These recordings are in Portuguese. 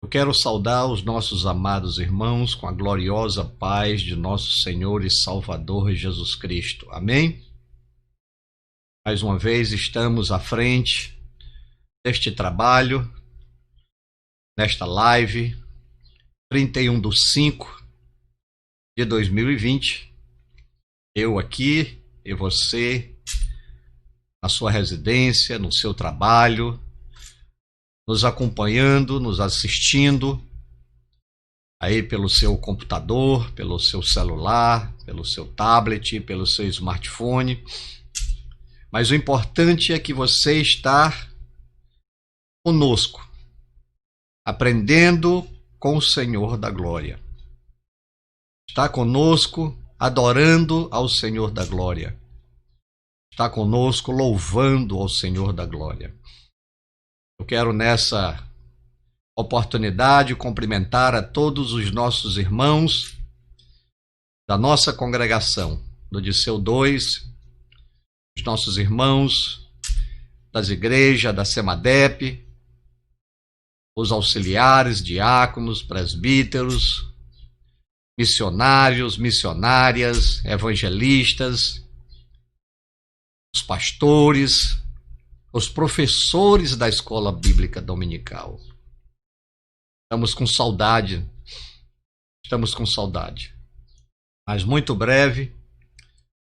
Eu quero saudar os nossos amados irmãos com a gloriosa paz de nosso Senhor e Salvador Jesus Cristo. Amém? Mais uma vez estamos à frente deste trabalho, nesta live, 31/5/2020. Eu aqui e você, na sua residência, no seu trabalho, nos acompanhando, nos assistindo, aí pelo seu computador, pelo seu celular, pelo seu tablet, pelo seu smartphone. Mas o importante é que você está conosco, aprendendo com o Senhor da Glória. Está conosco, adorando ao Senhor da Glória. Está conosco, louvando ao Senhor da Glória. Eu quero nessa oportunidade cumprimentar a todos os nossos irmãos da nossa congregação, do Disseu 2, os nossos irmãos das igrejas da Semadep, os auxiliares, diáconos, presbíteros, missionários, missionárias, evangelistas, os pastores, os professores da escola bíblica dominical. Estamos com saudade, mas muito breve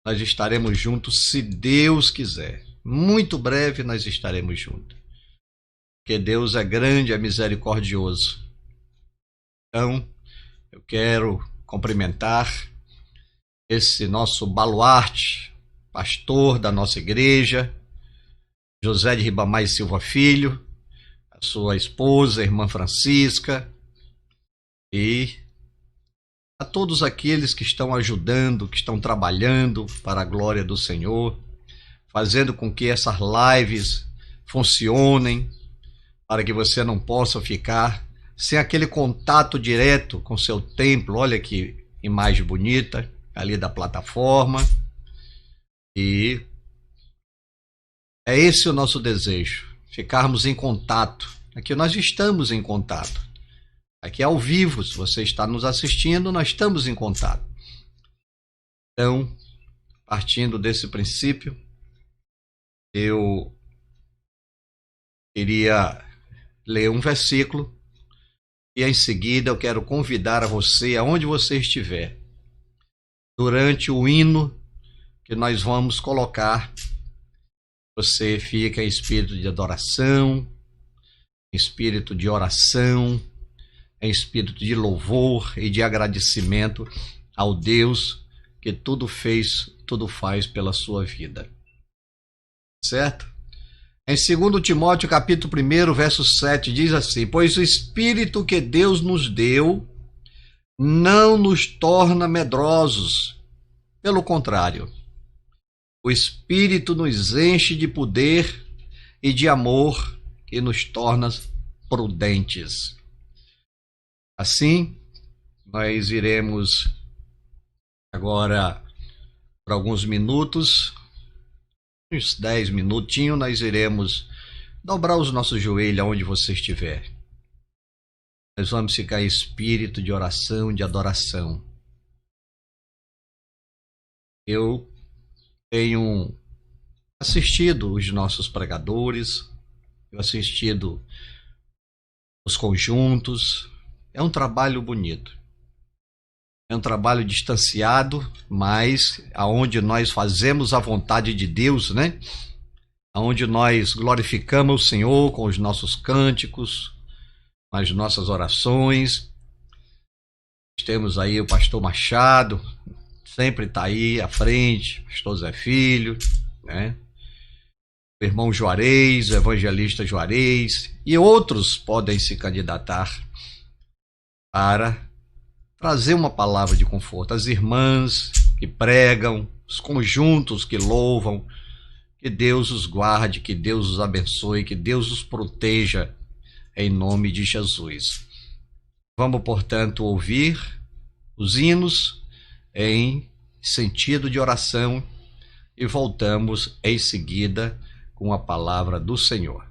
nós estaremos juntos, se Deus quiser. Muito breve nós estaremos juntos, porque Deus é grande, é misericordioso. Então, eu quero cumprimentar esse nosso baluarte, pastor da nossa igreja, José de Ribamar e Silva Filho, a sua esposa, a irmã Francisca, e a todos aqueles que estão ajudando, que estão trabalhando para a glória do Senhor, fazendo com que essas lives funcionem, para que você não possa ficar sem aquele contato direto com seu templo. Olha que imagem bonita ali da plataforma. E é esse o nosso desejo, ficarmos em contato. Aqui nós estamos em contato. Aqui ao vivo, se você está nos assistindo, nós estamos em contato. Então, partindo desse princípio, eu queria ler um versículo e em seguida eu quero convidar a você, aonde você estiver, durante o hino que nós vamos colocar, você fica em espírito de adoração, em espírito de oração, em espírito de louvor e de agradecimento ao Deus que tudo fez, tudo faz pela sua vida. Certo? Em 2 Timóteo capítulo 1, verso 7, diz assim: pois o Espírito que Deus nos deu não nos torna medrosos, pelo contrário, o Espírito nos enche de poder e de amor e nos torna prudentes. Assim, nós iremos agora, por alguns minutos, uns 10 minutinhos, nós iremos dobrar os nossos joelhos aonde você estiver. Nós vamos ficar em espírito de oração, de adoração. Eu tenho assistido os nossos pregadores, eu assistido os conjuntos. É um trabalho bonito. É um trabalho distanciado, mas aonde nós fazemos a vontade de Deus, né? Aonde nós glorificamos o Senhor com os nossos cânticos, com as nossas orações. Temos aí o pastor Machado, sempre está aí à frente, pastor Zé Filho, né? O irmão Juarez, o evangelista Juarez, e outros podem se candidatar para trazer uma palavra de conforto. As irmãs que pregam, os conjuntos que louvam, que Deus os guarde, que Deus os abençoe, que Deus os proteja, em nome de Jesus. Vamos, portanto, ouvir os hinos em sentido de oração e voltamos em seguida com a palavra do Senhor.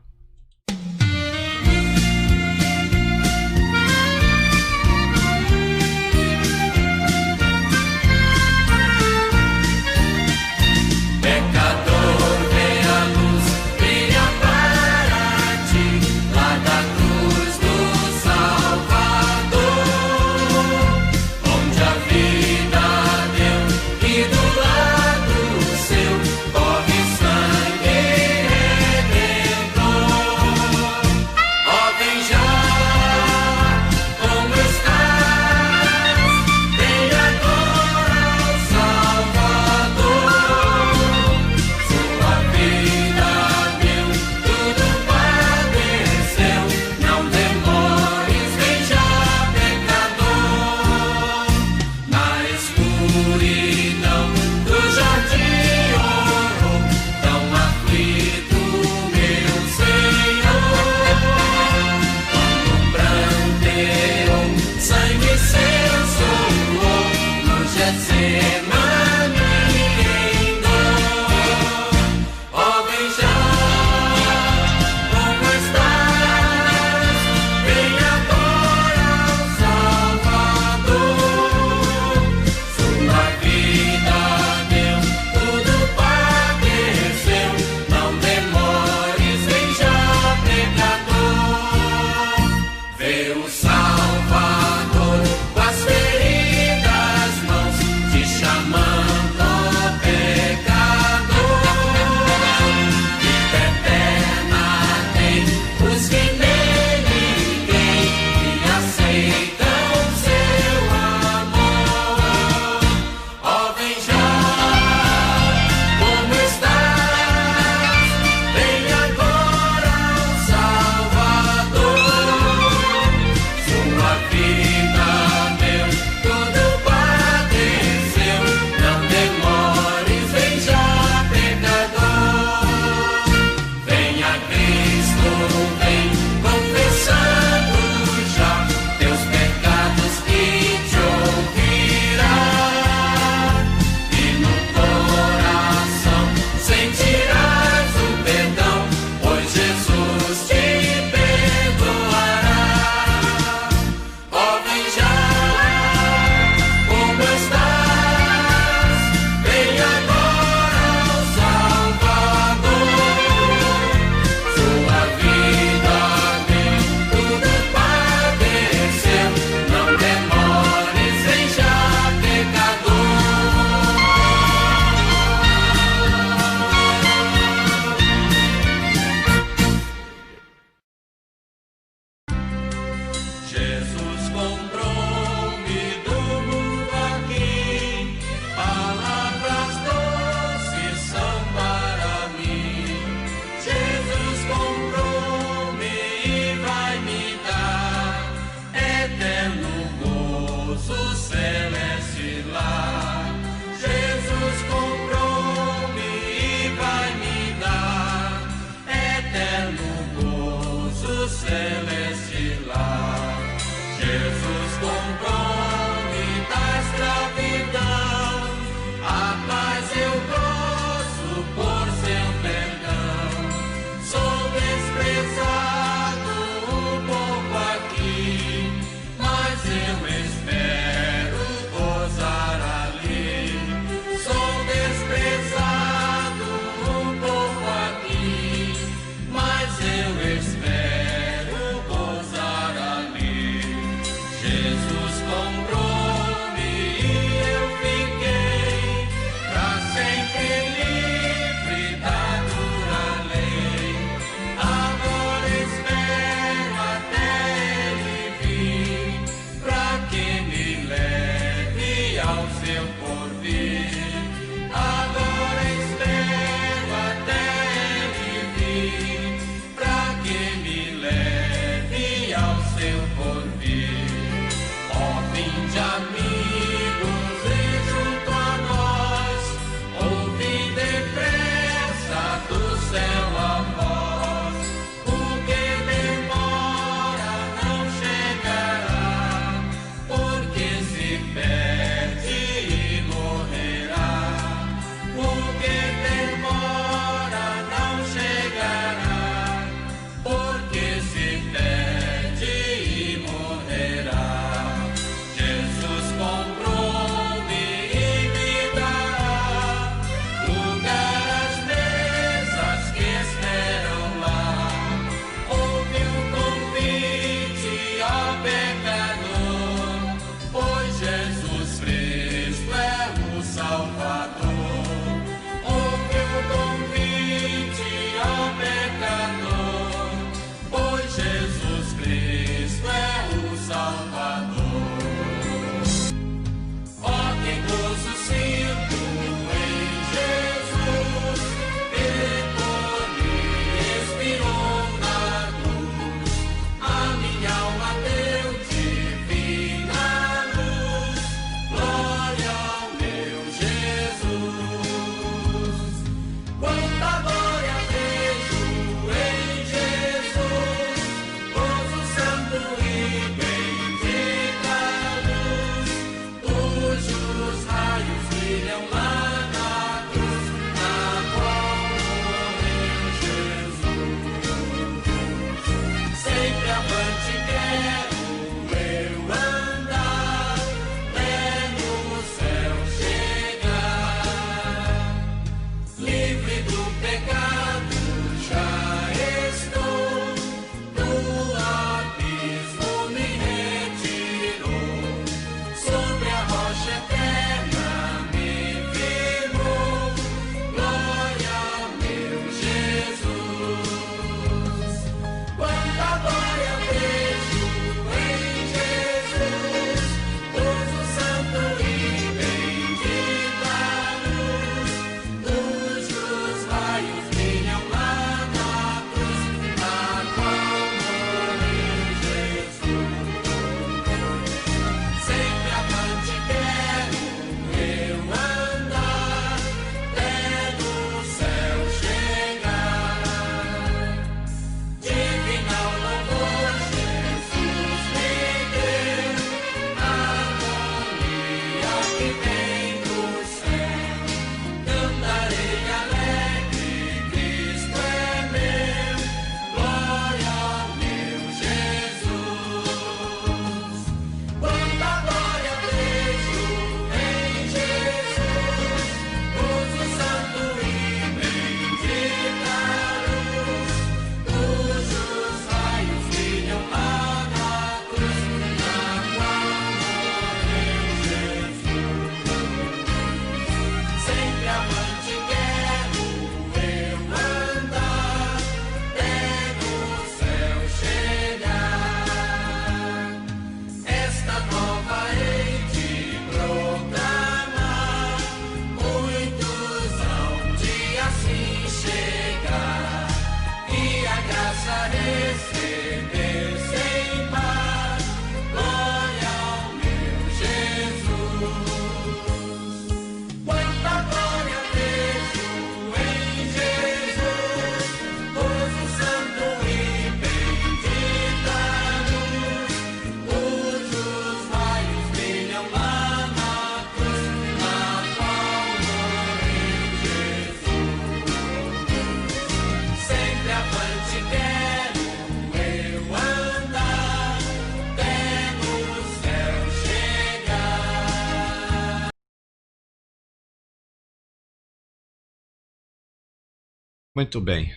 Muito bem,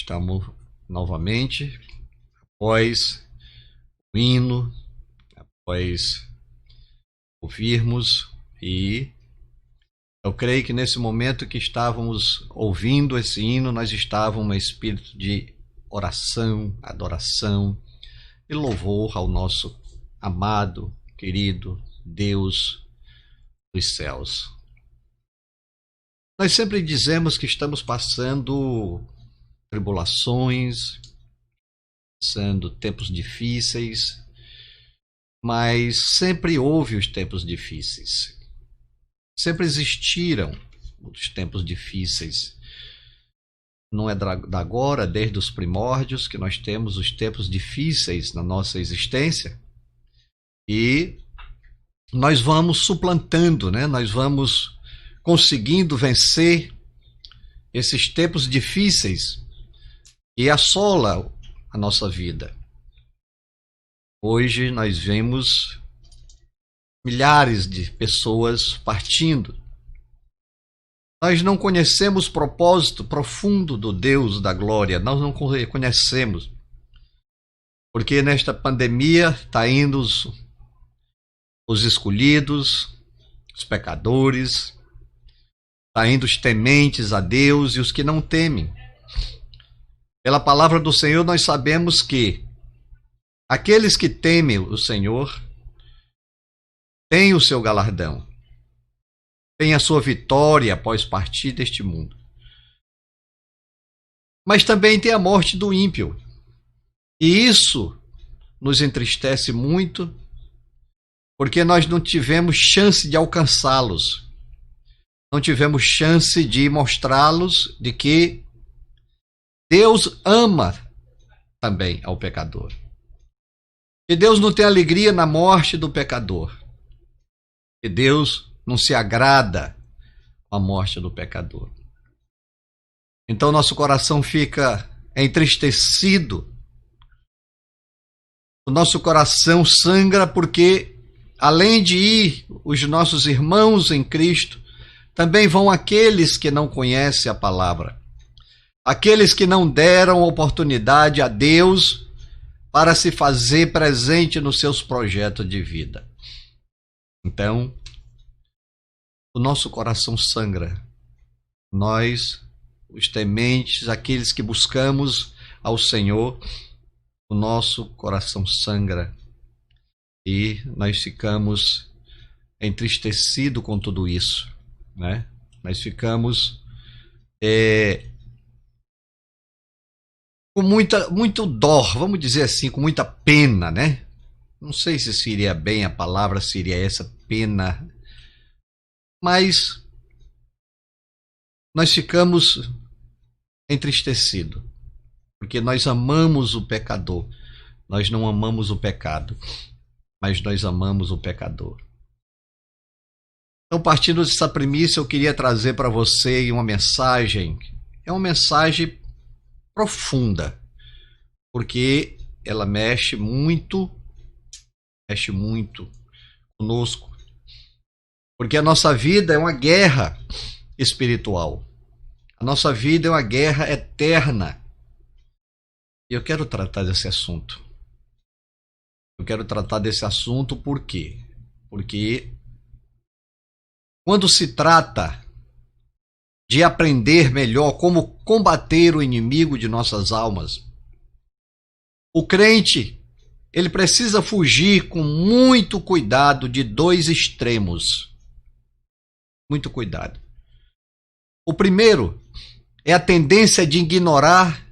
estamos novamente após o hino, após ouvirmos, e eu creio que nesse momento que estávamos ouvindo esse hino, nós estávamos em espírito de oração, adoração e louvor ao nosso amado, querido Deus dos céus. Nós sempre dizemos que estamos passando tribulações, passando tempos difíceis, mas sempre houve os tempos difíceis. Sempre existiram os tempos difíceis. Não é da agora, desde os primórdios, que nós temos os tempos difíceis na nossa existência. E nós vamos suplantando, né? Nós vamos conseguindo vencer esses tempos difíceis e assola a nossa vida. Hoje nós vemos milhares de pessoas partindo. Nós não conhecemos o propósito profundo do Deus da glória, nós não conhecemos. Porque nesta pandemia está indo os escolhidos, os pecadores, está indo os tementes a Deus e os que não temem. Pela palavra do Senhor nós sabemos que aqueles que temem o Senhor têm o seu galardão, têm a sua vitória após partir deste mundo. Mas também tem a morte do ímpio. E isso nos entristece muito, porque nós não tivemos chance de alcançá-los. Não tivemos chance de mostrá-los de que Deus ama também ao pecador. Que Deus não tem alegria na morte do pecador. Que Deus não se agrada com a morte do pecador. Então nosso coração fica entristecido O nosso coração sangra porque, além de ir os nossos irmãos em Cristo, também vão aqueles que não conhecem a palavra, aqueles que não deram oportunidade a Deus para se fazer presente nos seus projetos de vida. Então, o nosso coração sangra. Nós, os tementes, aqueles que buscamos ao Senhor, o nosso coração sangra e nós ficamos entristecidos com tudo isso, né? Nós ficamos com muito dor, vamos dizer assim, com muita pena, né? Não sei se seria bem a palavra, seria essa, pena, mas nós ficamos entristecidos, porque nós amamos o pecador. Nós não amamos o pecado, mas nós amamos o pecador. Então, partindo dessa premissa, eu queria trazer para você uma mensagem. É uma mensagem profunda, porque ela mexe muito conosco. Porque a nossa vida é uma guerra espiritual. A nossa vida é uma guerra eterna. E eu quero tratar desse assunto. Eu quero tratar desse assunto por quê? Porque quando se trata de aprender melhor como combater o inimigo de nossas almas, o crente, ele precisa fugir com muito cuidado de dois extremos. Muito cuidado. O primeiro é a tendência de ignorar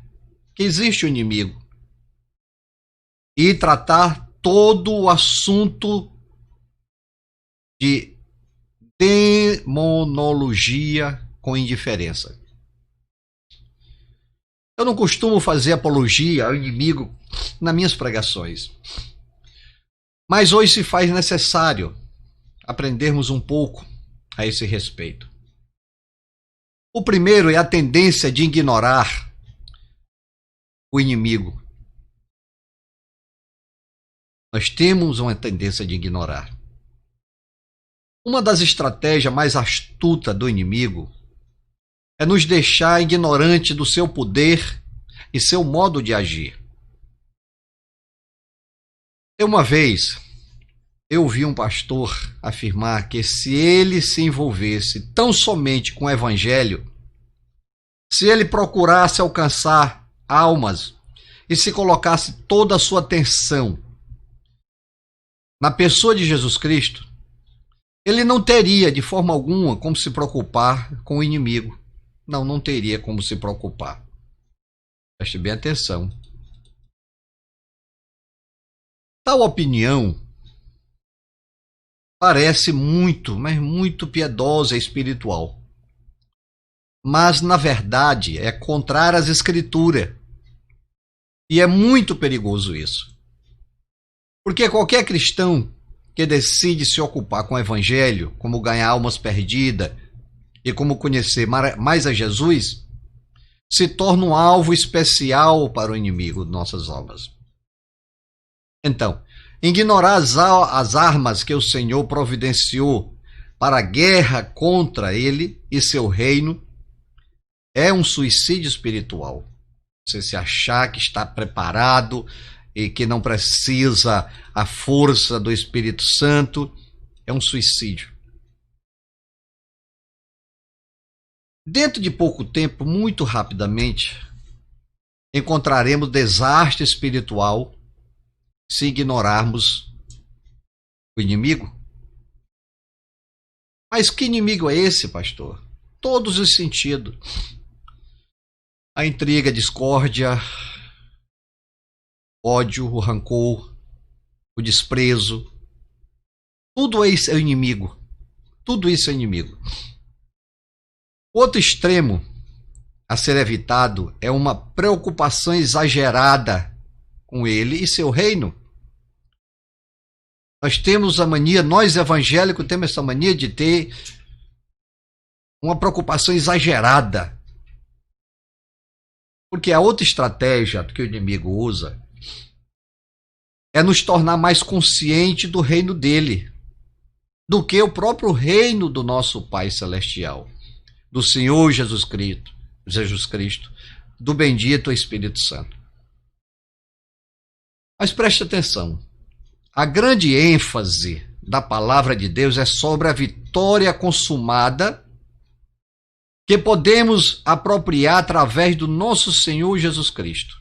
que existe o inimigo e tratar todo o assunto de demonologia com indiferença. Eu não costumo fazer apologia ao inimigo nas minhas pregações, mas hoje se faz necessário aprendermos um pouco a esse respeito. O primeiro é a tendência de ignorar o inimigo. Nós temos uma tendência de ignorar. Uma das estratégias mais astutas do inimigo é nos deixar ignorante do seu poder e seu modo de agir. Uma vez, eu ouvi um pastor afirmar que se ele se envolvesse tão somente com o evangelho, se ele procurasse alcançar almas e se colocasse toda a sua atenção na pessoa de Jesus Cristo, ele não teria de forma alguma como se preocupar com o inimigo. Não teria como se preocupar. Preste bem atenção. Tal opinião parece muito, mas muito piedosa e espiritual. Mas, na verdade, é contrária às Escrituras. E é muito perigoso isso. Porque qualquer cristão que decide se ocupar com o evangelho, como ganhar almas perdidas e como conhecer mais a Jesus, se torna um alvo especial para o inimigo de nossas almas. Então, ignorar as armas que o Senhor providenciou para a guerra contra ele e seu reino é um suicídio espiritual. Você se achar que está preparado e que não precisa a força do Espírito Santo, é um suicídio. Dentro de pouco tempo, muito rapidamente, encontraremos desastre espiritual se ignorarmos o inimigo. Mas que inimigo é esse, pastor? Todos os sentidos. A intriga, a discórdia, o ódio, o rancor, o desprezo. Tudo isso é inimigo. Tudo isso é inimigo. Outro extremo a ser evitado é uma preocupação exagerada com ele e seu reino. Nós temos a mania, nós evangélicos temos essa mania de ter uma preocupação exagerada. Porque a outra estratégia que o inimigo usa é nos tornar mais consciente do reino dele, do que o próprio reino do nosso Pai Celestial, do Senhor Jesus Cristo, do bendito Espírito Santo. Mas preste atenção, a grande ênfase da palavra de Deus é sobre a vitória consumada que podemos apropriar através do nosso Senhor Jesus Cristo.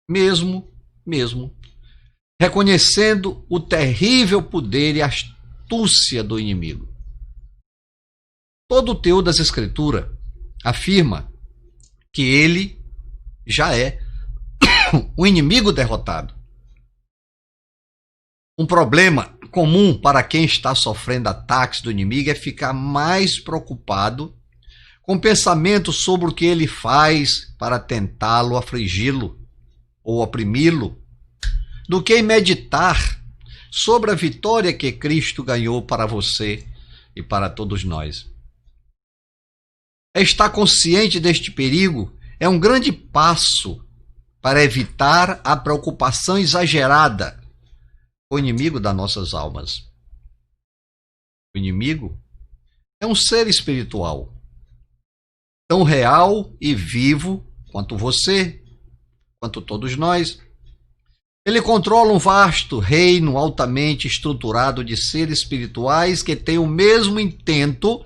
Mesmo reconhecendo o terrível poder e astúcia do inimigo. Todo o teor das Escrituras afirma que ele já é o inimigo derrotado. Um problema comum para quem está sofrendo ataques do inimigo é ficar mais preocupado com pensamentos sobre o que ele faz para tentá-lo, afligi-lo ou oprimi-lo, do que meditar sobre a vitória que Cristo ganhou para você e para todos nós. Estar consciente deste perigo é um grande passo para evitar a preocupação exagerada com o inimigo das nossas almas. O inimigo é um ser espiritual, tão real e vivo quanto você, quanto todos nós. Ele controla um vasto reino altamente estruturado de seres espirituais que têm o mesmo intento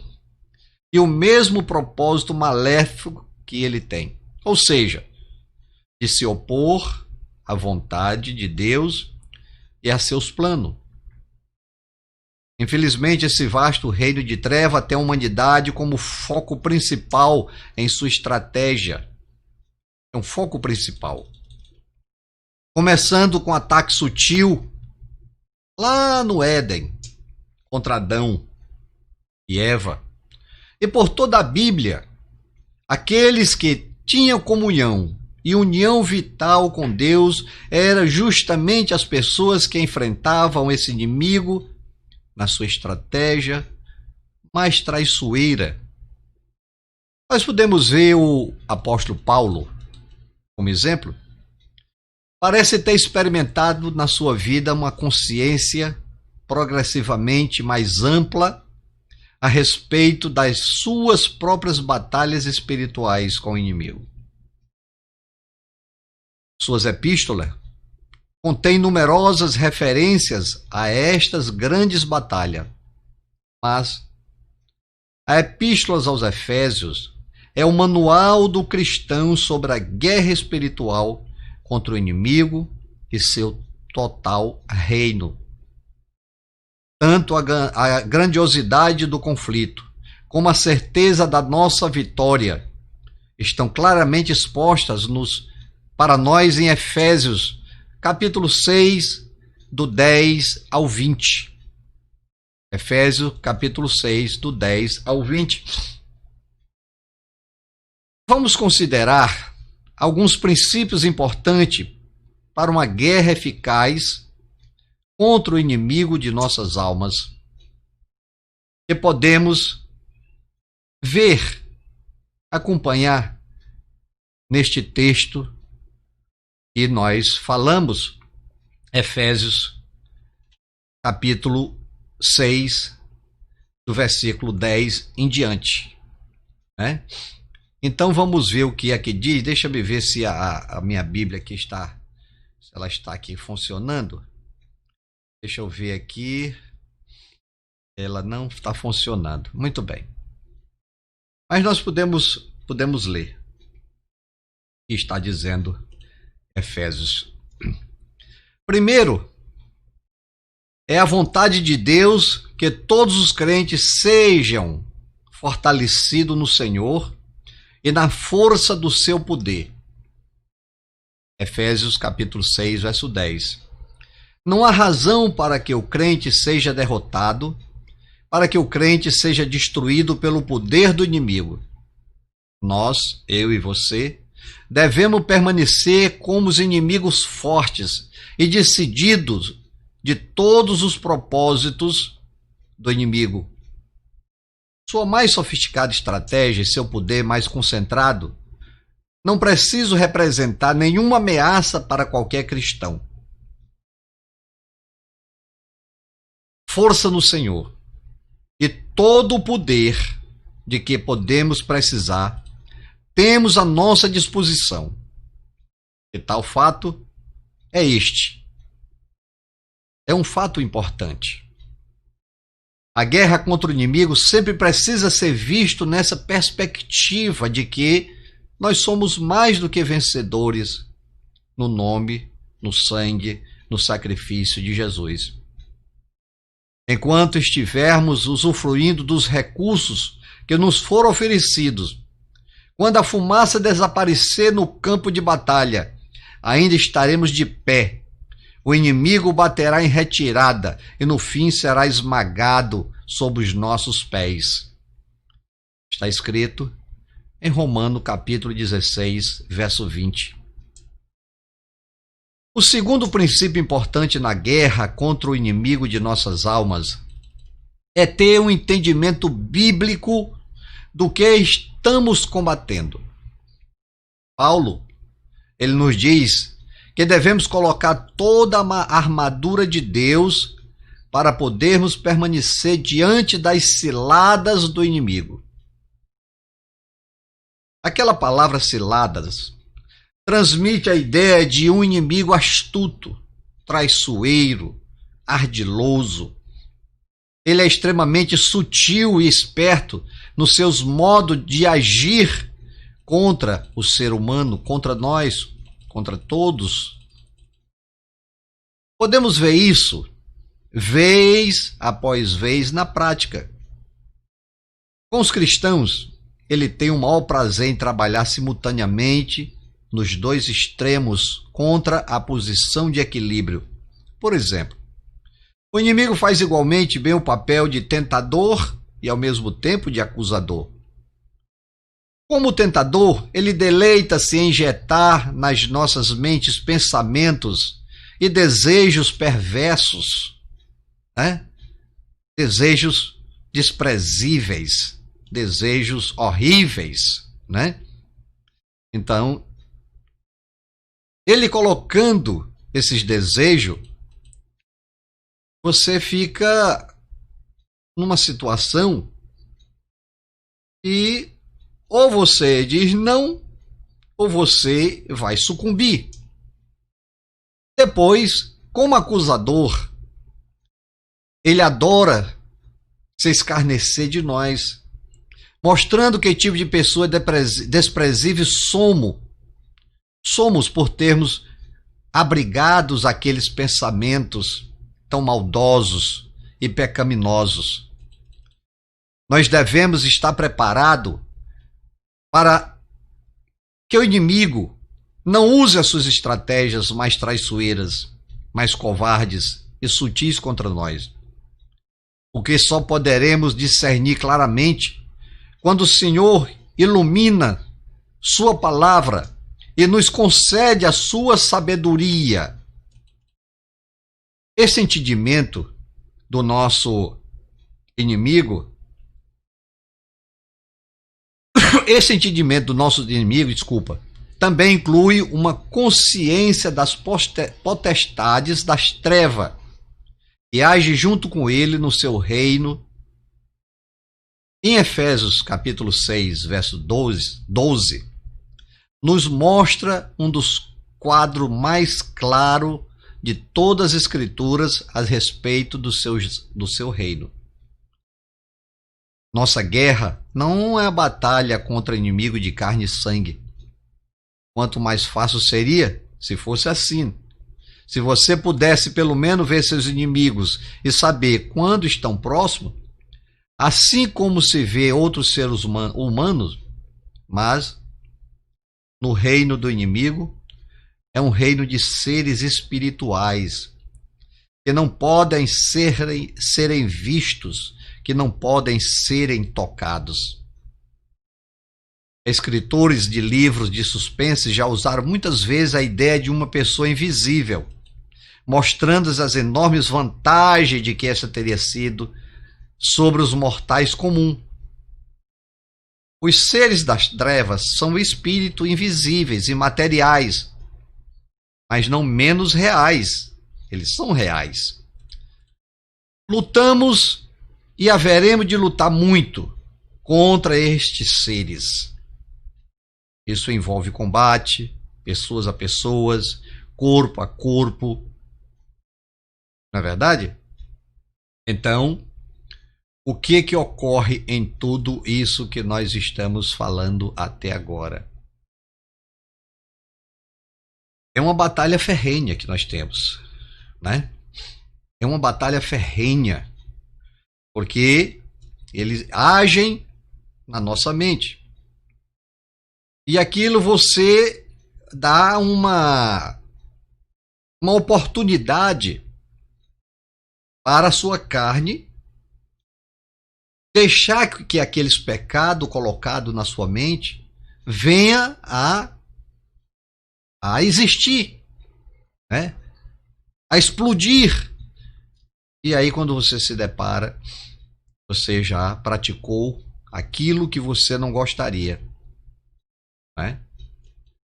e o mesmo propósito maléfico que ele tem. Ou seja, de se opor à vontade de Deus e a seus planos. Infelizmente, esse vasto reino de treva tem a humanidade como foco principal em sua estratégia. É um foco principal. Começando com um ataque sutil lá no Éden, contra Adão e Eva. E por toda a Bíblia, aqueles que tinham comunhão e união vital com Deus eram justamente as pessoas que enfrentavam esse inimigo na sua estratégia mais traiçoeira. Nós podemos ver o apóstolo Paulo como exemplo. Parece ter experimentado na sua vida uma consciência progressivamente mais ampla a respeito das suas próprias batalhas espirituais com o inimigo. Suas epístolas contêm numerosas referências a estas grandes batalhas, mas a Epístola aos Efésios é o manual do cristão sobre a guerra espiritual contra o inimigo e seu total reino. Tanto a grandiosidade do conflito como a certeza da nossa vitória estão claramente expostas para nós em Efésios, capítulo 6, do 10 ao 20. Efésios, capítulo 6, do 10 ao 20. Vamos considerar alguns princípios importantes para uma guerra eficaz contra o inimigo de nossas almas, que podemos ver, acompanhar neste texto que nós falamos, Efésios, capítulo 6, do versículo 10 em diante, né? Então vamos ver o que aqui diz. Deixa eu ver se a minha Bíblia aqui está, se ela está aqui funcionando. Deixa eu ver aqui. Ela não está funcionando. Muito bem. Mas nós podemos ler. E está dizendo Efésios. Primeiro, é a vontade de Deus que todos os crentes sejam fortalecidos no Senhor e na força do seu poder. Efésios capítulo 6, verso 10. Não há razão para que o crente seja derrotado, para que o crente seja destruído pelo poder do inimigo. Nós, eu e você, devemos permanecer como os inimigos fortes e decididos de todos os propósitos do inimigo. Sua mais sofisticada estratégia e seu poder mais concentrado não precisam representar nenhuma ameaça para qualquer cristão. força no Senhor e todo o poder de que podemos precisar, temos à nossa disposição. E tal fato é este. É um fato importante. A guerra contra o inimigo sempre precisa ser visto nessa perspectiva de que nós somos mais do que vencedores no nome, no sangue, no sacrifício de Jesus. Enquanto estivermos usufruindo dos recursos que nos foram oferecidos, quando a fumaça desaparecer no campo de batalha, ainda estaremos de pé. O inimigo baterá em retirada e no fim será esmagado sob os nossos pés. Está escrito em Romanos capítulo 16, verso 20. O segundo princípio importante na guerra contra o inimigo de nossas almas é ter um entendimento bíblico do que estamos combatendo. Paulo, ele nos diz que devemos colocar toda a armadura de Deus para podermos permanecer diante das ciladas do inimigo. Aquela palavra ciladas transmite a ideia de um inimigo astuto, traiçoeiro, ardiloso. Ele é extremamente sutil e esperto nos seus modos de agir contra o ser humano, contra nós, contra todos. Podemos ver isso vez após vez na prática. Com os cristãos, ele tem o maior prazer em trabalhar simultaneamente nos dois extremos contra a posição de equilíbrio. Por exemplo, o inimigo faz igualmente bem o papel de tentador e ao mesmo tempo de acusador. Como tentador, ele deleita-se em injetar nas nossas mentes pensamentos e desejos perversos, desejos desprezíveis, desejos horríveis, Então, ele colocando esses desejos, você fica numa situação e ou você diz não, ou você vai sucumbir. Depois, como acusador, ele adora se escarnecer de nós, mostrando que tipo de pessoa desprezível somos por termos abrigados aqueles pensamentos tão maldosos e pecaminosos. Nós devemos estar preparados para que o inimigo não use as suas estratégias mais traiçoeiras, mais covardes e sutis contra nós. O que só poderemos discernir claramente quando o Senhor ilumina sua palavra e nos concede a sua sabedoria. Esse entendimento do nosso inimigo, também inclui uma consciência das potestades das trevas e age junto com ele no seu reino. Em Efésios capítulo 6, verso 12, nos mostra um dos quadros mais claros de todas as Escrituras a respeito do seu reino. Nossa guerra não é a batalha contra inimigo de carne e sangue. Quanto mais fácil seria se fosse assim. Se você pudesse pelo menos ver seus inimigos e saber quando estão próximos, assim como se vê outros seres humanos, mas no reino do inimigo é um reino de seres espirituais que não podem serem vistos, que não podem serem tocados. Escritores de livros de suspense já usaram muitas vezes a ideia de uma pessoa invisível, mostrando as enormes vantagens de que essa teria sido sobre os mortais comuns. Os seres das trevas são espíritos invisíveis e materiais, mas não menos reais. Eles são reais. Lutamos e haveremos de lutar muito contra estes seres. Isso envolve combate, pessoas a pessoas, corpo a corpo. Não é verdade? Então, o que ocorre em tudo isso que nós estamos falando até agora? É uma batalha ferrenha que nós temos, né? É uma batalha ferrenha, porque eles agem na nossa mente. E aquilo você dá uma oportunidade para a sua carne deixar que aqueles pecados colocados na sua mente venha a existir, né? A explodir. E aí, quando você se depara, você já praticou aquilo que você não gostaria, né?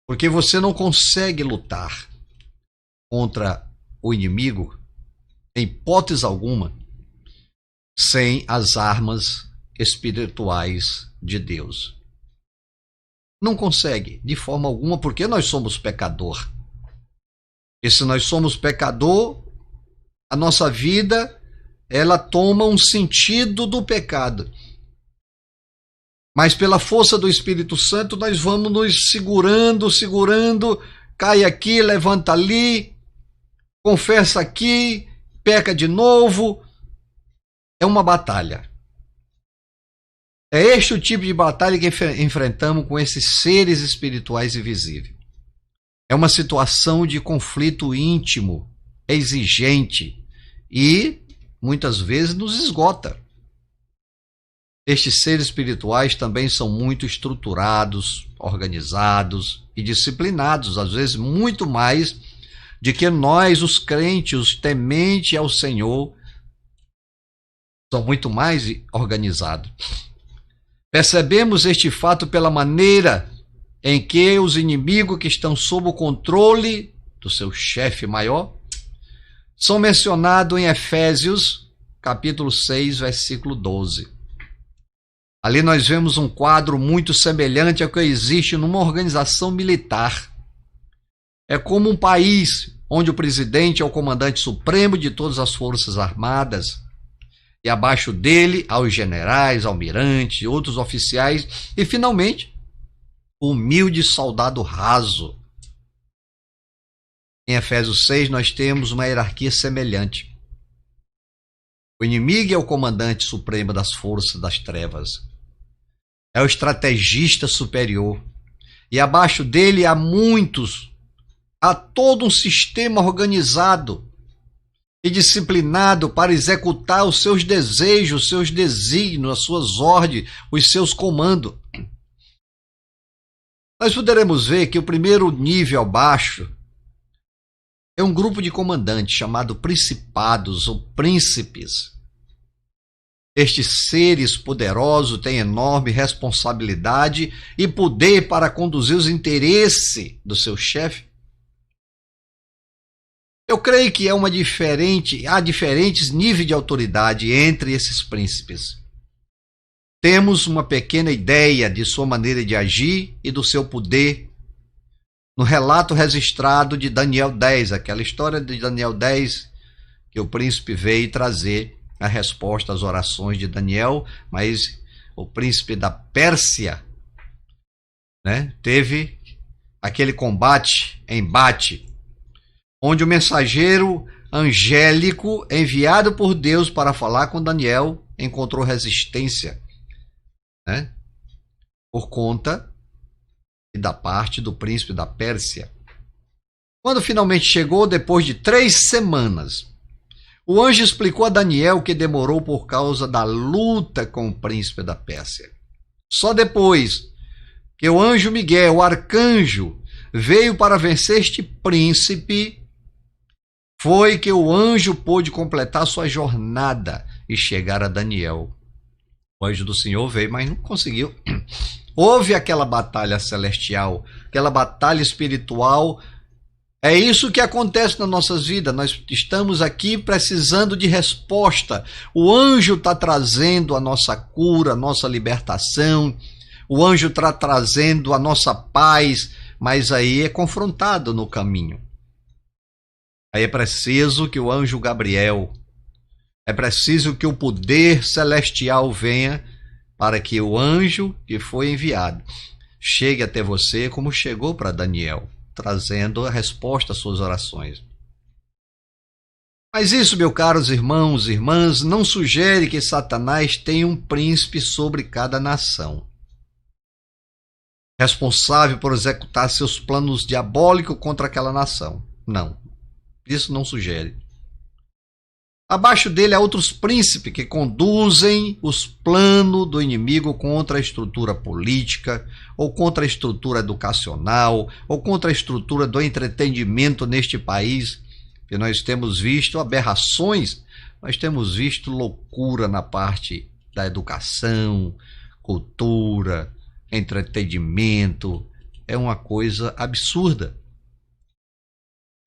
Porque você não consegue lutar contra o inimigo, em hipótese alguma, sem as armas espirituais de Deus. Não consegue, de forma alguma, porque nós somos pecador. E se nós somos pecador, a nossa vida, ela toma um sentido do pecado. Mas pela força do Espírito Santo, nós vamos nos segurando, cai aqui, levanta ali, confessa aqui, peca de novo. É uma batalha. É este o tipo de batalha que enfrentamos com esses seres espirituais invisíveis. É uma situação de conflito íntimo, exigente e muitas vezes nos esgota. Estes seres espirituais também são muito estruturados, organizados e disciplinados, às vezes muito mais de que nós, os crentes, os tementes ao Senhor, são muito mais organizados. Percebemos este fato pela maneira em que os inimigos que estão sob o controle do seu chefe maior são mencionados em Efésios, capítulo 6, versículo 12. Ali nós vemos um quadro muito semelhante ao que existe numa organização militar. É como um país onde o presidente é o comandante supremo de todas as forças armadas, e abaixo dele há os generais, almirantes e outros oficiais, e finalmente o humilde soldado raso. Em Efésios 6 nós temos uma hierarquia semelhante. O inimigo é o comandante supremo das forças das trevas. É o estrategista superior. E abaixo dele há todo um sistema organizado e disciplinado para executar os seus desejos, os seus desígnios, as suas ordens, os seus comandos. Nós poderemos ver que o primeiro nível abaixo é um grupo de comandantes chamado principados ou príncipes. Estes seres poderosos têm enorme responsabilidade e poder para conduzir os interesses do seu chefe. Eu creio que há diferentes níveis de autoridade entre esses príncipes. Temos uma pequena ideia de sua maneira de agir e do seu poder no relato registrado de Daniel 10, aquela história de Daniel 10, que o príncipe veio trazer a resposta às orações de Daniel, mas o príncipe da Pérsia, né, teve aquele embate, onde o mensageiro angélico enviado por Deus para falar com Daniel encontrou resistência, né, por conta e da parte do príncipe da Pérsia. Quando finalmente chegou, depois de 3 semanas, o anjo explicou a Daniel que demorou por causa da luta com o príncipe da Pérsia. Só depois que o anjo Miguel, o arcanjo, veio para vencer este príncipe, foi que o anjo pôde completar sua jornada e chegar a Daniel. O anjo do Senhor veio, mas não conseguiu. Houve aquela batalha celestial, aquela batalha espiritual É isso que acontece nas nossas vidas. Nós estamos aqui precisando de resposta. O anjo está trazendo a nossa cura, a nossa libertação. O anjo está trazendo a nossa paz, mas aí é confrontado no caminho. Aí é preciso que o anjo Gabriel, é preciso que o poder celestial venha para que o anjo que foi enviado chegue até você como chegou para Daniel, trazendo a resposta às suas orações. Mas isso, meus caros irmãos e irmãs, não sugere que Satanás tenha um príncipe sobre cada nação, responsável por executar seus planos diabólicos contra aquela nação. Não, isso não sugere. Abaixo dele há outros príncipes que conduzem os planos do inimigo contra a estrutura política, ou contra a estrutura educacional, ou contra a estrutura do entretenimento neste país, que nós temos visto aberrações, nós temos visto loucura na parte da educação, cultura, entretenimento, é uma coisa absurda.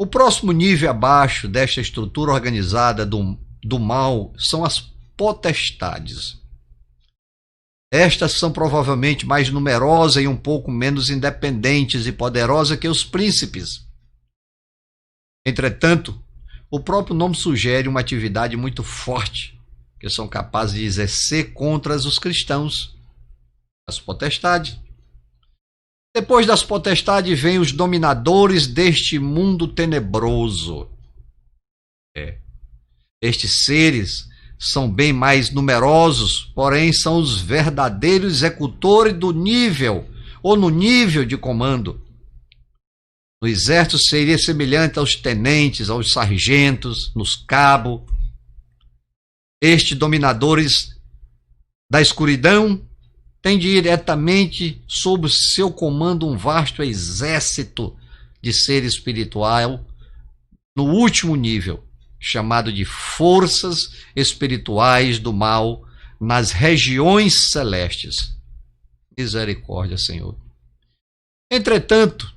O próximo nível abaixo desta estrutura organizada do mal são as potestades. Estas são provavelmente mais numerosas e um pouco menos independentes e poderosas que os príncipes. Entretanto, o próprio nome sugere uma atividade muito forte que são capazes de exercer contra os cristãos, as potestades. Depois das potestades vêm os dominadores deste mundo tenebroso. Estes seres são bem mais numerosos, porém são os verdadeiros executores do nível, ou no nível de comando. No exército seria semelhante aos tenentes, aos sargentos, nos cabos. Estes dominadores da escuridão tem diretamente sob seu comando um vasto exército de ser espiritual no último nível, chamado de forças espirituais do mal nas regiões celestes. Misericórdia, Senhor. Entretanto,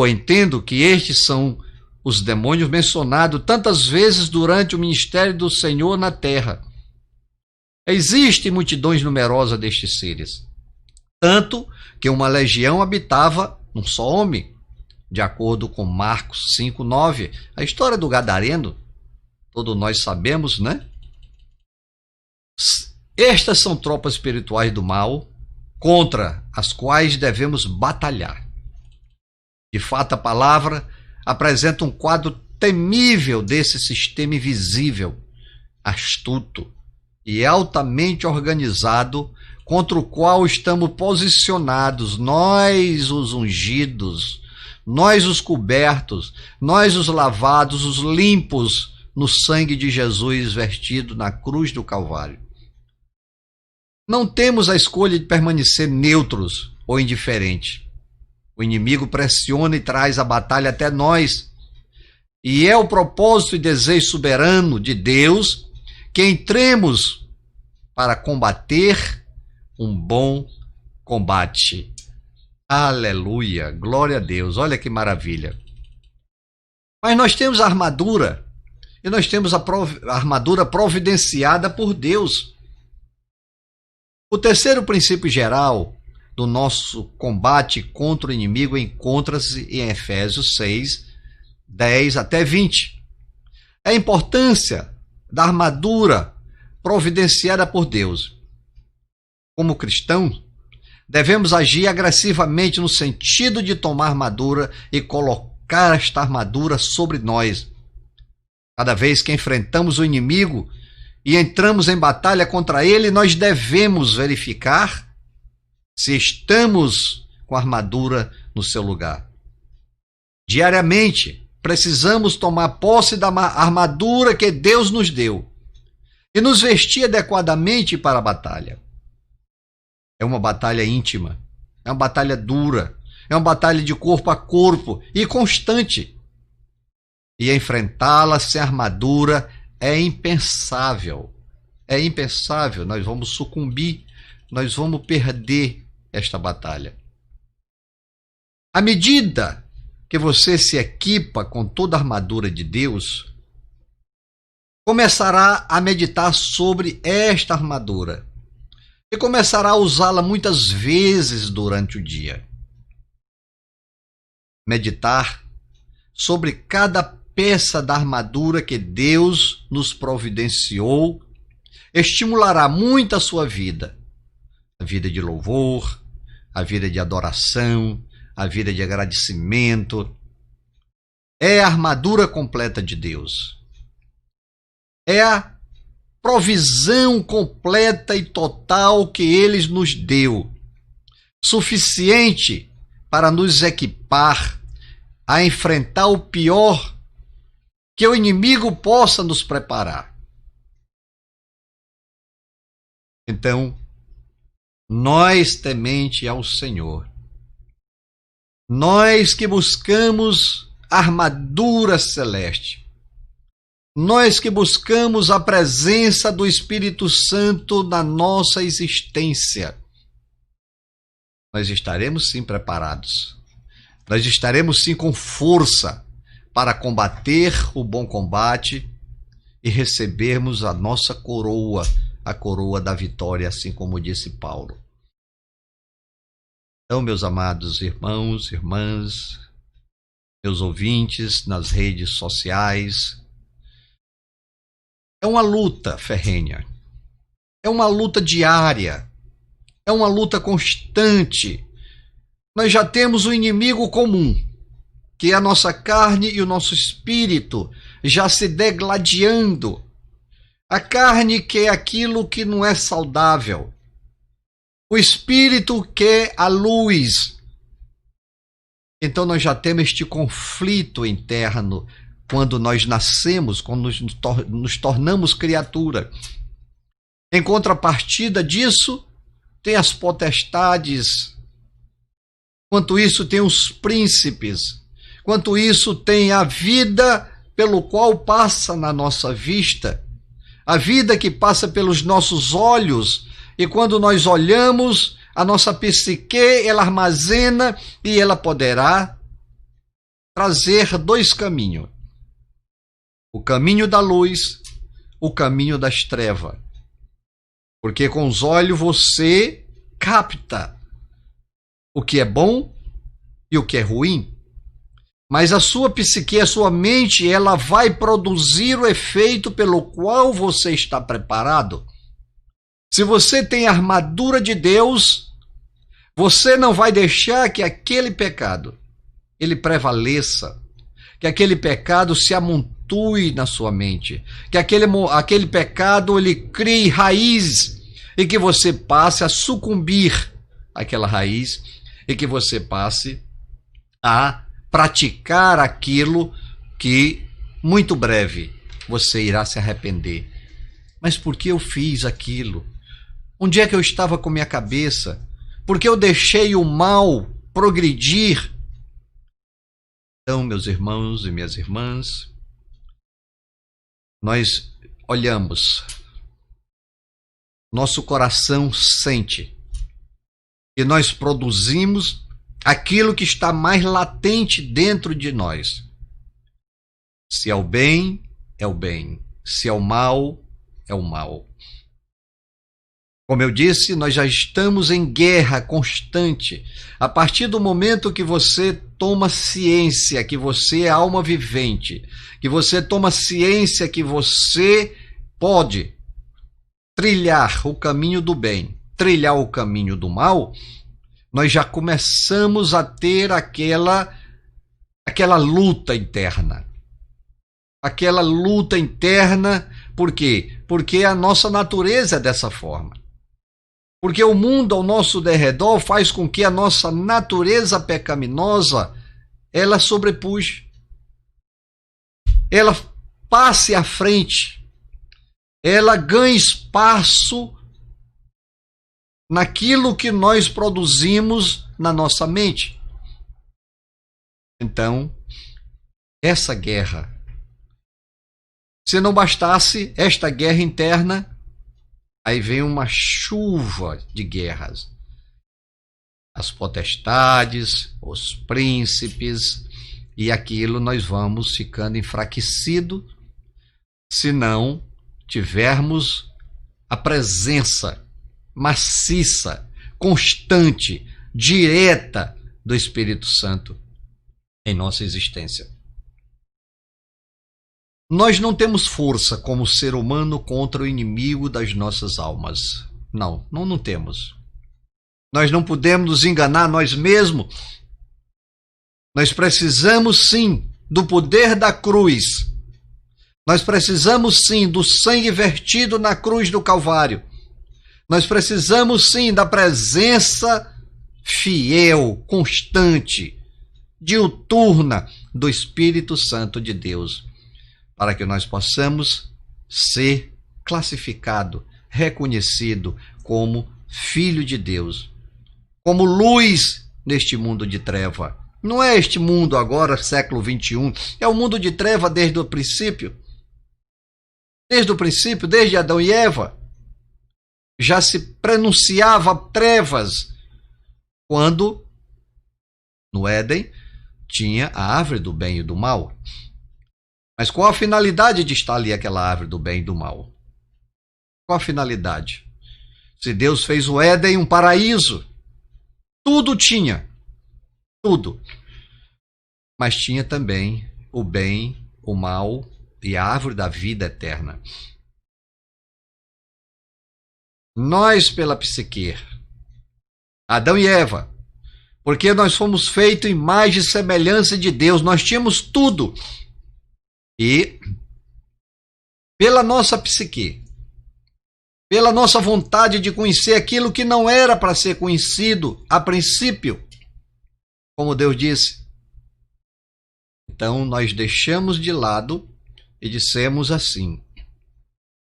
entendo que estes são os demônios mencionados tantas vezes durante o ministério do Senhor na terra. Existem multidões numerosas destes seres, tanto que uma legião habitava num só homem, de acordo com Marcos 5:9. A história do Gadareno, todos nós sabemos, né? Estas são tropas espirituais do mal, contra as quais devemos batalhar. De fato, a palavra apresenta um quadro temível desse sistema invisível, astuto e altamente organizado, contra o qual estamos posicionados, nós os ungidos, nós os cobertos, nós os lavados, os limpos no sangue de Jesus vertido na cruz do Calvário. Não temos a escolha de permanecer neutros ou indiferentes. O inimigo pressiona e traz a batalha até nós, e é o propósito e desejo soberano de Deus que entremos para combater um bom combate. Aleluia, glória a Deus, olha que maravilha. Mas nós temos a armadura, e nós temos a armadura providenciada por Deus. O terceiro princípio geral do nosso combate contra o inimigo encontra-se em Efésios 6, 10 até 20. A importância da armadura providenciada por Deus. Como cristão, devemos agir agressivamente no sentido de tomar armadura e colocar esta armadura sobre nós. Cada vez que enfrentamos o inimigo e entramos em batalha contra ele, nós devemos verificar se estamos com a armadura no seu lugar. Diariamente, precisamos tomar posse da armadura que Deus nos deu e nos vestir adequadamente para a batalha. É uma batalha íntima, é uma batalha dura, é uma batalha de corpo a corpo e constante. E enfrentá-la sem armadura é impensável. É impensável, nós vamos sucumbir, nós vamos perder esta batalha. À medida que você se equipa com toda a armadura de Deus, começará a meditar sobre esta armadura e começará a usá-la muitas vezes durante o dia. Meditar sobre cada peça da armadura que Deus nos providenciou estimulará muito a sua vida. A vida de louvor, a vida de adoração, a vida de agradecimento. É a armadura completa de Deus. É a provisão completa e total que Ele nos deu, suficiente para nos equipar a enfrentar o pior que o inimigo possa nos preparar. Então, nós temente ao Senhor, nós que buscamos armadura celeste, nós que buscamos a presença do Espírito Santo na nossa existência, nós estaremos sim preparados, nós estaremos sim com força para combater o bom combate e recebermos a nossa coroa, a coroa da vitória, assim como disse Paulo. Então, meus amados irmãos, irmãs, meus ouvintes nas redes sociais, é uma luta ferrenha, é uma luta diária, é uma luta constante. Nós já temos um inimigo comum, que é a nossa carne e o nosso espírito já se degladiando. A carne quer aquilo que não é saudável. O espírito quer a luz. Então nós já temos este conflito interno quando nós nascemos, quando nos tornamos criatura. Em contrapartida disso, tem as potestades. Quanto isso, tem os príncipes. Quanto isso, tem a vida pelo qual passa na nossa vista. A vida que passa pelos nossos olhos. E quando nós olhamos, a nossa psique, ela armazena e ela poderá trazer dois caminhos. O caminho da luz, o caminho das trevas. Porque com os olhos você capta o que é bom e o que é ruim. Mas a sua psique, a sua mente, ela vai produzir o efeito pelo qual você está preparado. Se você tem a armadura de Deus, você não vai deixar que aquele pecado ele prevaleça, que aquele pecado se amontue na sua mente, que aquele pecado ele crie raiz e que você passe a sucumbir àquela raiz e que você passe a praticar aquilo que muito breve você irá se arrepender. Mas por que eu fiz aquilo? Onde é que eu estava com minha cabeça? Por que eu deixei o mal progredir? Então, meus irmãos e minhas irmãs, nós olhamos, nosso coração sente e nós produzimos aquilo que está mais latente dentro de nós. Se é o bem, é o bem. Se é o mal, é o mal. Como eu disse, nós já estamos em guerra constante. A partir do momento que você toma ciência que você é alma vivente, que você toma ciência que você pode trilhar o caminho do bem, trilhar o caminho do mal, nós já começamos a ter aquela luta interna. Aquela luta interna, por quê? Porque a nossa natureza é dessa forma. Porque o mundo ao nosso derredor faz com que a nossa natureza pecaminosa, ela sobrepuxe. Ela passe à frente. Ela ganhe espaço naquilo que nós produzimos na nossa mente. Então, essa guerra, se não bastasse esta guerra interna, aí vem uma chuva de guerras. As potestades, os príncipes, E aquilo nós vamos ficando enfraquecido se não tivermos a presença maciça, constante, direta do Espírito Santo em nossa existência. Nós não temos força como ser humano contra o inimigo das nossas almas. Não temos. Nós não podemos nos enganar nós mesmos. Nós precisamos sim do poder da cruz. Nós precisamos sim do sangue vertido na cruz do Calvário. Nós precisamos sim da presença fiel, constante, diuturna do Espírito Santo de Deus, para que nós possamos ser classificado, reconhecido como filho de Deus, como luz neste mundo de treva. Não é este mundo agora, século 21, é o mundo de treva desde o princípio. Desde o princípio, desde Adão e Eva, já se prenunciava trevas quando, no Éden, tinha a árvore do bem e do mal. Mas qual a finalidade de estar ali aquela árvore do bem e do mal? Qual a finalidade? Se Deus fez o Éden um paraíso, tudo tinha, tudo. Mas tinha também o bem, o mal e a árvore da vida eterna. Nós, pela psique, Adão e Eva, porque nós fomos feitos em imagem e semelhança de Deus, nós tínhamos tudo. E pela nossa psique, pela nossa vontade de conhecer aquilo que não era para ser conhecido a princípio, como Deus disse, então nós deixamos de lado e dissemos assim: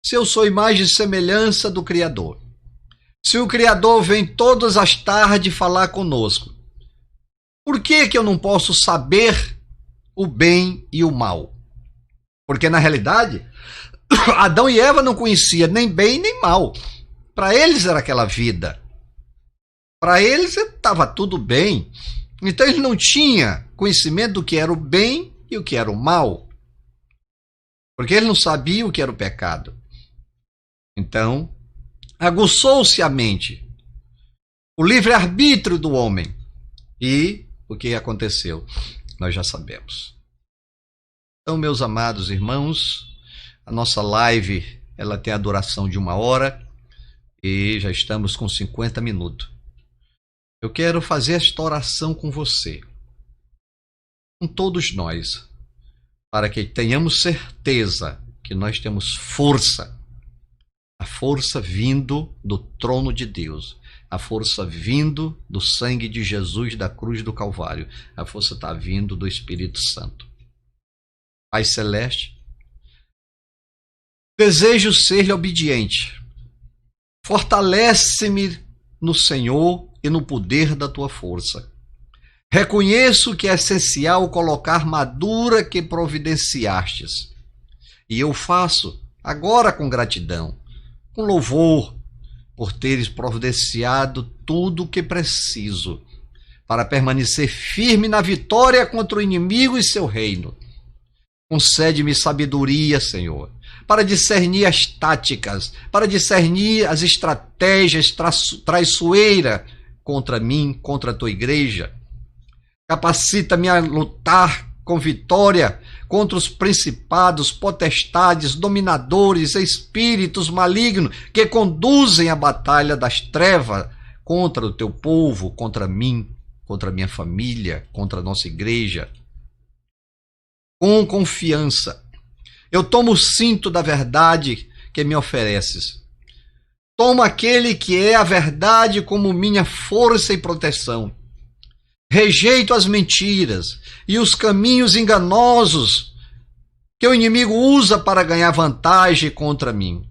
se eu sou imagem e semelhança do Criador, se o Criador vem todas as tardes falar conosco, por que eu não posso saber o bem e o mal? Porque, na realidade, Adão e Eva não conheciam nem bem nem mal. Para eles era aquela vida. Para eles estava tudo bem. Então, eles não tinham conhecimento do que era o bem e o que era o mal. Porque eles não sabiam o que era o pecado. Então, aguçou-se a mente, o livre-arbítrio do homem. E o que aconteceu? Nós já sabemos. Então, meus amados irmãos, a nossa live ela tem a duração de 1 hora e já estamos com 50 minutos. Eu quero fazer esta oração com você, com todos nós, para que tenhamos certeza que nós temos força, a força vindo do trono de Deus, a força vindo do sangue de Jesus da cruz do Calvário, a força está vindo do Espírito Santo. Pai Celeste, desejo ser-lhe obediente. Fortalece-me no Senhor e no poder da tua força. Reconheço que é essencial colocar a armadura que providenciastes. E eu faço agora com gratidão, com louvor, por teres providenciado tudo o que preciso para permanecer firme na vitória contra o inimigo e seu reino. Concede-me sabedoria, Senhor, para discernir as táticas, para discernir as estratégias traiçoeiras contra mim, contra a tua igreja. Capacita-me a lutar com vitória contra os principados, potestades, dominadores, espíritos malignos que conduzem a batalha das trevas contra o teu povo, contra mim, contra a minha família, contra a nossa igreja. Com confiança, eu tomo o cinto da verdade que me ofereces. Tomo aquele que é a verdade como minha força e proteção. Rejeito as mentiras e os caminhos enganosos que o inimigo usa para ganhar vantagem contra mim.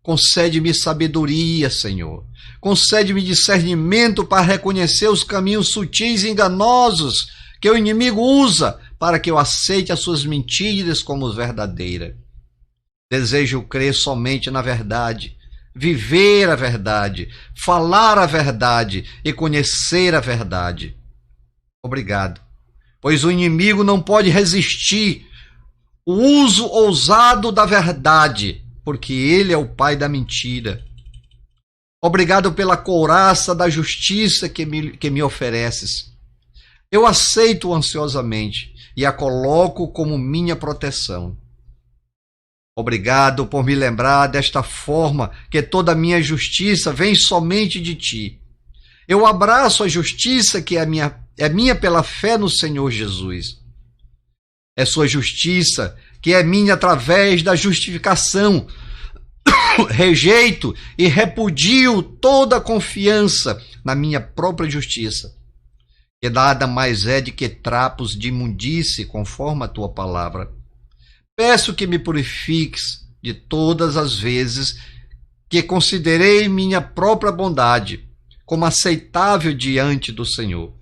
Concede-me sabedoria, Senhor. Concede-me discernimento para reconhecer os caminhos sutis e enganosos que o inimigo usa para que eu aceite as suas mentiras como verdadeiras. Desejo crer somente na verdade, viver a verdade, falar a verdade e conhecer a verdade. Obrigado, pois o inimigo não pode resistir o uso ousado da verdade, porque ele é o pai da mentira. Obrigado pela couraça da justiça que me ofereces. Eu aceito ansiosamente e a coloco como minha proteção. Obrigado por me lembrar desta forma que toda a minha justiça vem somente de ti. Eu abraço a justiça que é minha pela fé no Senhor Jesus. É sua justiça que é minha através da justificação. Rejeito e repudio toda confiança na minha própria justiça, que nada mais é de que trapos de imundície, conforme a tua palavra. Peço que me purifiques de todas as vezes que considerei minha própria bondade como aceitável diante do Senhor.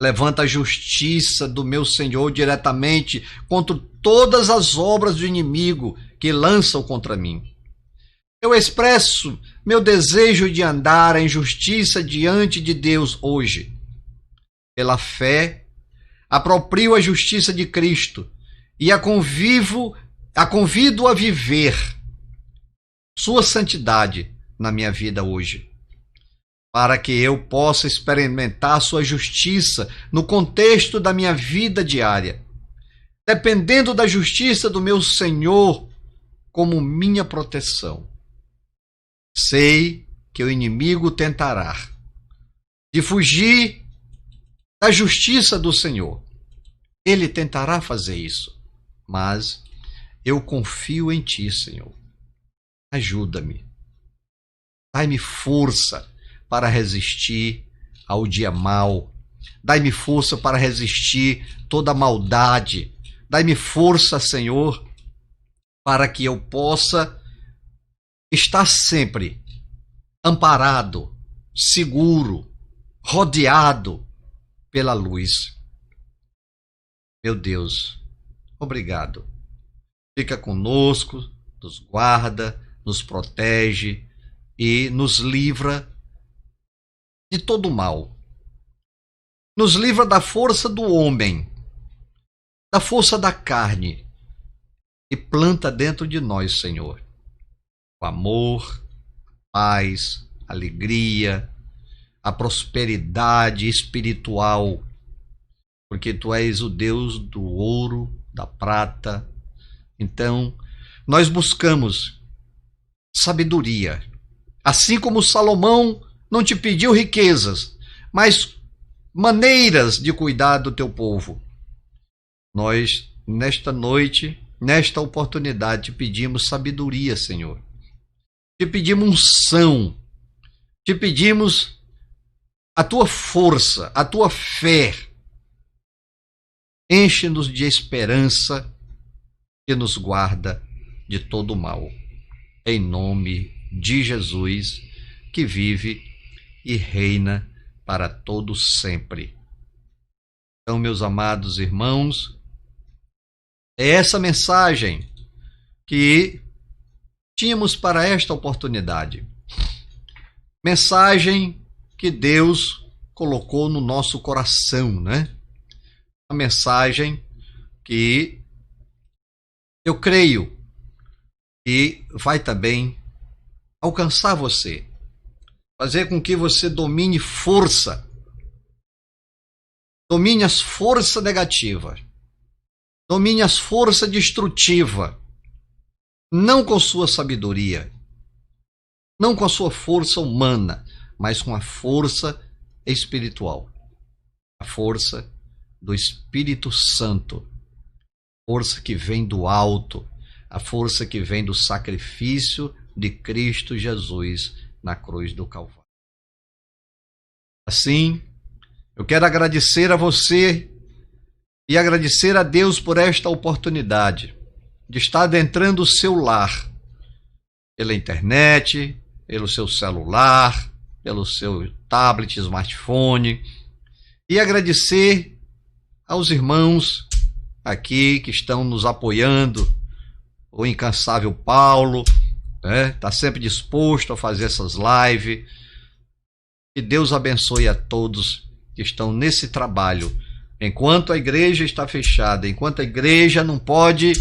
Levanta a justiça do meu Senhor diretamente contra todas as obras do inimigo que lançam contra mim. Eu expresso meu desejo de andar em justiça diante de Deus hoje. Pela fé, aproprio a justiça de Cristo e a convido a viver sua santidade na minha vida hoje, para que eu possa experimentar sua justiça no contexto da minha vida diária, dependendo da justiça do meu Senhor como minha proteção. Sei que o inimigo tentará de fugir da justiça do Senhor. Ele tentará fazer isso, mas eu confio em ti, Senhor. Ajuda-me. Dai-me força para resistir ao dia mau. Dai-me força para resistir toda maldade. Dai-me força, Senhor, para que eu possa estar sempre amparado, seguro, rodeado pela luz. Meu Deus, obrigado. Fica conosco, nos guarda, nos protege e nos livra de todo o mal. Nos livra da força do homem, da força da carne, e planta dentro de nós, Senhor, o amor, a paz, a alegria, a prosperidade espiritual, porque tu és o Deus do ouro, da prata. Então, nós buscamos sabedoria. Assim como Salomão não te pediu riquezas, mas maneiras de cuidar do teu povo. Nós, nesta noite, nesta oportunidade, te pedimos sabedoria, Senhor. Te pedimos unção. Te pedimos a tua força, a tua fé. Enche-nos de esperança que nos guarda de todo o mal. Em nome de Jesus, que vive e reina para todo sempre. Então, meus amados irmãos, é essa mensagem que tínhamos para esta oportunidade. Mensagem que Deus colocou no nosso coração, né? Uma mensagem que eu creio que vai também alcançar você, fazer com que você domine força, domine as forças negativas, domine as forças destrutivas, não com sua sabedoria, não com a sua força humana, mas com a força espiritual, a força do Espírito Santo, força que vem do alto, a força que vem do sacrifício de Cristo Jesus na cruz do Calvário. Assim, eu quero agradecer a você e agradecer a Deus por esta oportunidade de estar adentrando o seu lar, pela internet, pelo seu celular, pelo seu tablet, smartphone, e agradecer aos irmãos aqui que estão nos apoiando, o incansável Paulo, está sempre disposto a fazer essas lives. Que Deus abençoe a todos que estão nesse trabalho Enquanto a igreja está fechada, enquanto a igreja não pode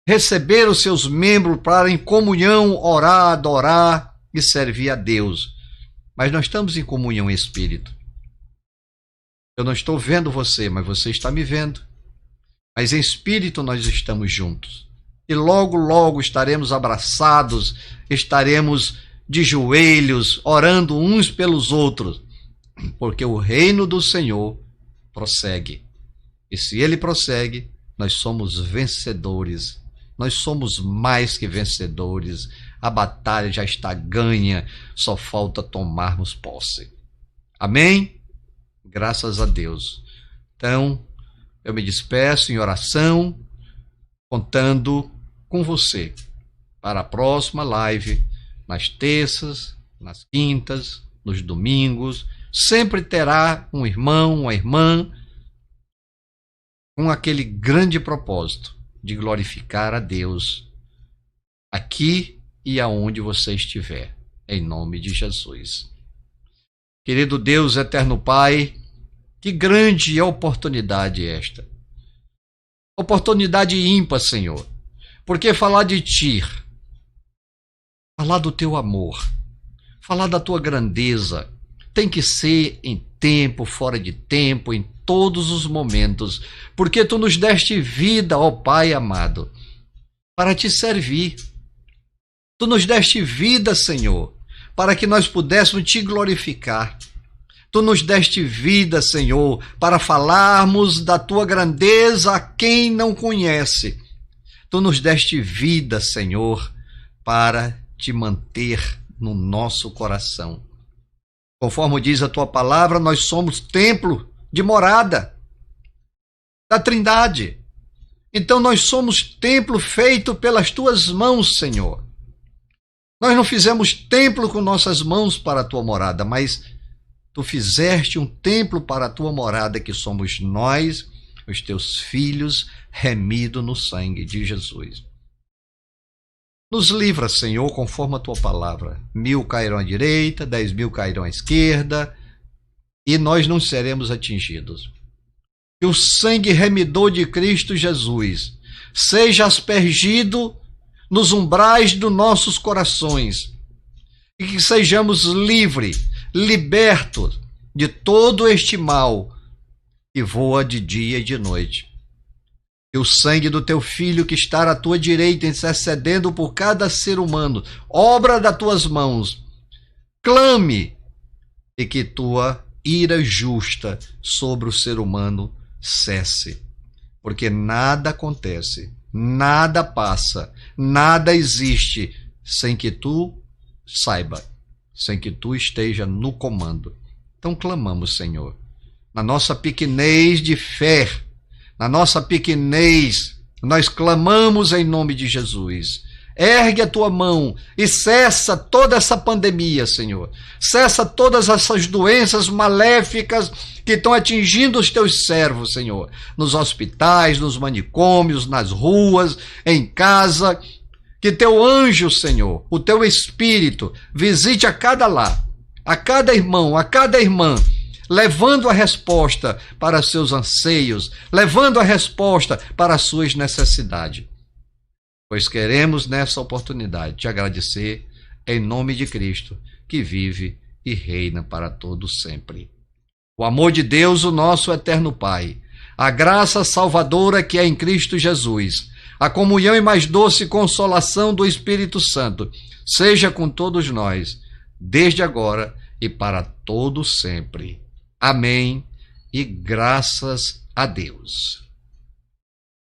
receber os seus membros para em comunhão orar, adorar e servir a Deus. Mas nós estamos em comunhão em espírito. Eu não estou vendo você, mas você está me vendo. Mas em espírito nós estamos juntos. E logo, logo estaremos abraçados, estaremos de joelhos, orando uns pelos outros. Porque o reino do Senhor prossegue. E se ele prossegue, nós somos vencedores. Nós somos mais que vencedores. A batalha já está ganha, só falta tomarmos posse. Amém? Graças a Deus. Então, eu me despeço em oração, contando com você para a próxima live, nas terças, nas quintas, nos domingos. Sempre terá um irmão, uma irmã, com aquele grande propósito de glorificar a Deus aqui e aonde você estiver, em nome de Jesus. Querido Deus, eterno Pai, que grande oportunidade esta. Oportunidade ímpar, Senhor, porque falar de Ti, falar do Teu amor, falar da Tua grandeza, tem que ser em tempo, fora de tempo, em todos os momentos, porque Tu nos deste vida, ó Pai amado, para Te servir. Tu nos deste vida, Senhor, para que nós pudéssemos Te glorificar. Tu nos deste vida, Senhor, para falarmos da Tua grandeza a quem não conhece. Tu nos deste vida, Senhor, para Te manter no nosso coração. Conforme diz a Tua palavra, nós somos templo de morada da Trindade. Então nós somos templo feito pelas Tuas mãos, Senhor. Nós não fizemos templo com nossas mãos para a Tua morada, mas Tu fizeste um templo para a Tua morada, que somos nós, os Teus filhos, remidos no sangue de Jesus. Nos livra, Senhor, conforme a Tua palavra. 1.000 cairão à direita, 10.000 cairão à esquerda, e nós não seremos atingidos. Que o sangue remidor de Cristo Jesus seja aspergido nos umbrais dos nossos corações, e que sejamos livres, libertos de todo este mal que voa de dia e de noite. Que o sangue do Teu Filho, que está à Tua direita, intercedendo por cada ser humano, obra das Tuas mãos, clame, e que Tua ira justa sobre o ser humano cesse. Porque nada acontece, nada passa, nada existe sem que Tu saiba, sem que Tu esteja no comando. Então clamamos, Senhor, na nossa pequenez de fé, na nossa pequenez, nós clamamos em nome de Jesus. Ergue a Tua mão e cessa toda essa pandemia, Senhor. Cessa todas essas doenças maléficas que estão atingindo os Teus servos, Senhor. Nos hospitais, nos manicômios, nas ruas, em casa. Que Teu anjo, Senhor, o Teu Espírito, visite a cada lar, a cada irmão, a cada irmã, levando a resposta para seus anseios, levando a resposta para as suas necessidades. Pois queremos nessa oportunidade Te agradecer em nome de Cristo, que vive e reina para todos sempre. O amor de Deus, o nosso eterno Pai, a graça salvadora que é em Cristo Jesus, a comunhão e mais doce consolação do Espírito Santo, seja com todos nós, desde agora e para todo sempre. Amém e graças a Deus.